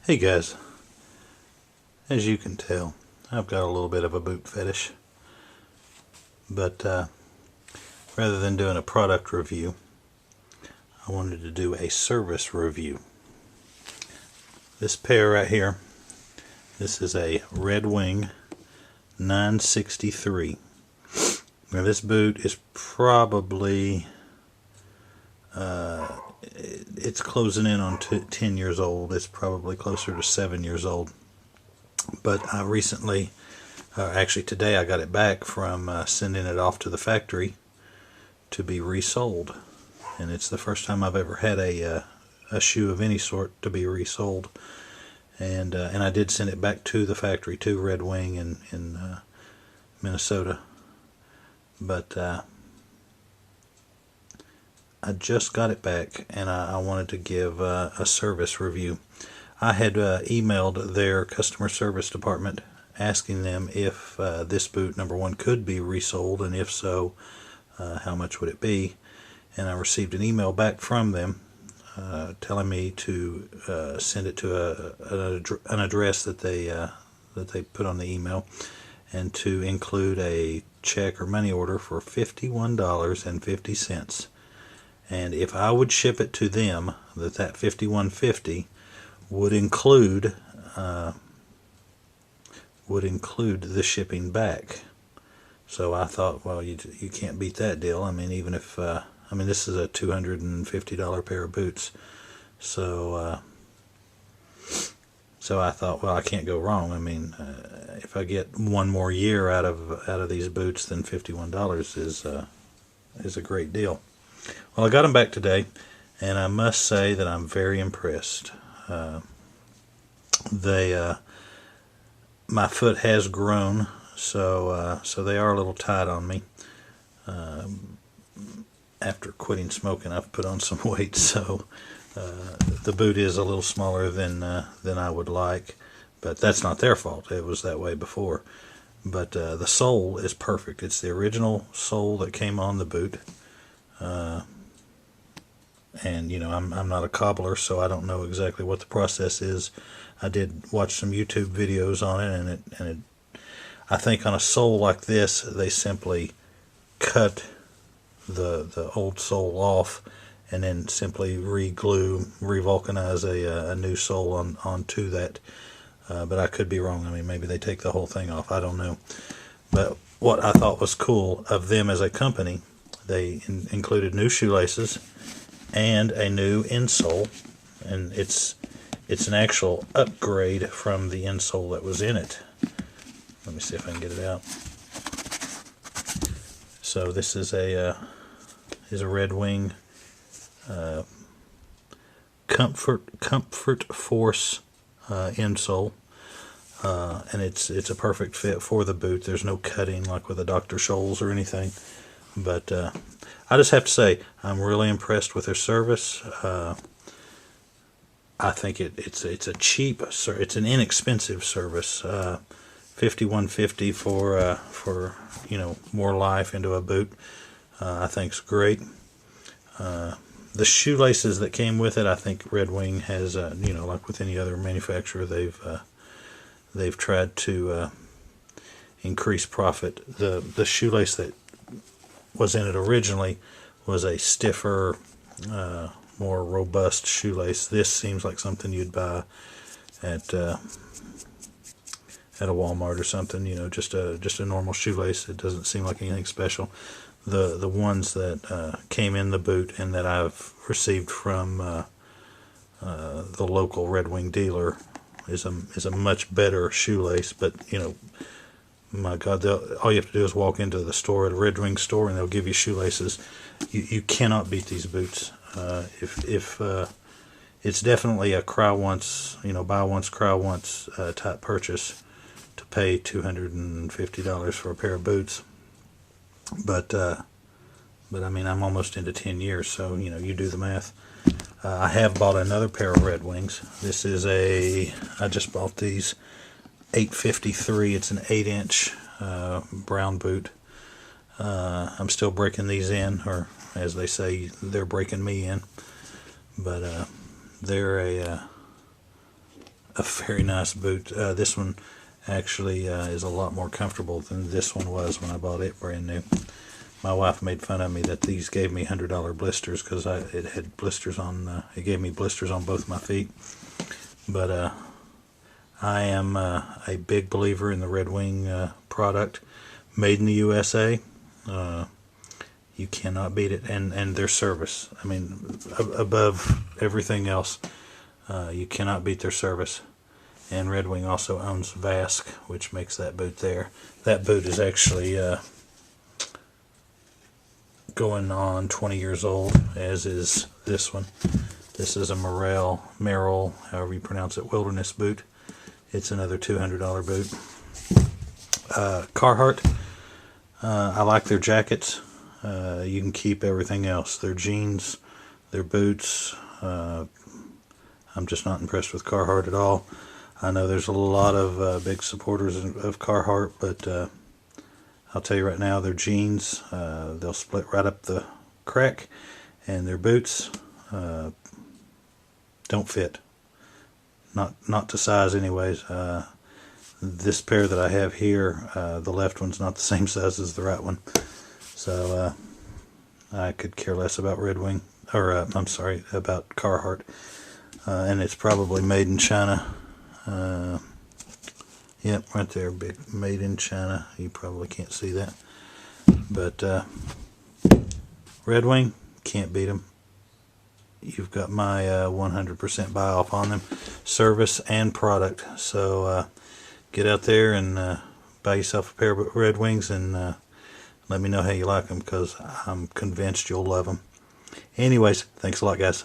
Hey guys, as you can tell, I've got a little bit of a boot fetish, but rather than doing a product review, I wanted to do a service review. This pair right here, this is a Redwing 963. Now this boot is probably, it's closing in on 10 years old. It's probably closer to 7 years old. But I recently, actually today, I got it back from sending it off to the factory to be resold. And it's the first time I've ever had a shoe of any sort to be resold. And I did send it back to the factory, to Redwing in Minnesota. But I just got it back, and I wanted to give a service review. I had emailed their customer service department asking them if this boot, number one, could be resold, and if so, how much would it be. And I received an email back from them telling me to send it to an address that they put on the email, and to include a check or money order for $51.50. And if I would ship it to them, that $51.50 would include the shipping back. So I thought, well, you can't beat that deal. I mean, even if this is a $250 pair of boots, so I thought, well, I can't go wrong. I mean, if I get one more year out of these boots, then $51 is a great deal. Well, I got them back today, and I must say that I'm very impressed. My foot has grown, so they are a little tight on me. After quitting smoking, I've put on some weight, so the boot is a little smaller than I would like, but that's not their fault. It was that way before. But the sole is perfect. It's the original sole that came on the boot. And I'm not a cobbler, so I don't know exactly what the process is. I did watch some YouTube videos on it, and I think on a sole like this, they simply cut the old sole off, and then simply revulcanize a new sole onto that. But I could be wrong. I mean, maybe they take the whole thing off. I don't know. But what I thought was cool of them as a company, they included new shoelaces and a new insole, and it's an actual upgrade from the insole that was in it. Let me see if I can get it out. So this is a Redwing Comfort Force insole, and it's a perfect fit for the boot. There's no cutting like with a Dr. Scholl's or anything. But I just have to say, I'm really impressed with their service. I think it's an inexpensive service. $51.50 for more life into a boot, I think's great. The shoelaces that came with it, I think Redwing has, like with any other manufacturer, they've tried to increase profit. The shoelace that was in it originally was a stiffer, more robust shoelace. This seems like something you'd buy at a Walmart or something. Just a normal shoelace. It doesn't seem like anything special. The ones that came in the boot and that I've received from the local Redwing dealer is a much better shoelace. But my God, all you have to do is walk into the store at a Redwing store, and they'll give you shoelaces. You cannot beat these boots. If it's definitely a buy once, cry once type purchase to pay $250 for a pair of boots. But I mean, I'm almost into 10 years, so you do the math. I have bought another pair of Redwings. This is I just bought these 853. It's an 8-inch brown boot. I'm still breaking these in, or as they say, they're breaking me in. But they're a very nice boot. This one actually is a lot more comfortable than this one was when I bought it brand new. My wife made fun of me that these gave me $100 blisters because it had blisters on. It gave me blisters on both my feet. But I am a big believer in the Redwing product, made in the USA. You cannot beat it, and their service. I mean, above everything else, you cannot beat their service. And Redwing also owns Vask, which makes that boot there. That boot is actually going on 20 years old, as is this one. This is a Merrell, however you pronounce it, wilderness boot. It's another $200 boot. Carhartt, I like their jackets. You can keep everything else. Their jeans, their boots. I'm just not impressed with Carhartt at all. I know there's a lot of big supporters of Carhartt, but I'll tell you right now, their jeans, they'll split right up the crack, and their boots don't fit. Not to size anyways. This pair that I have here, the left one's not the same size as the right one. So I could care less about Redwing, or I'm sorry, about Carhartt. And it's probably made in China. Yep, right there, big made in China. You probably can't see that. But Redwing, can't beat them. You've got my 100% buy off on them, service and product. So get out there and buy yourself a pair of Redwings, and let me know how you like them, because I'm convinced you'll love them. Anyways, thanks a lot, guys.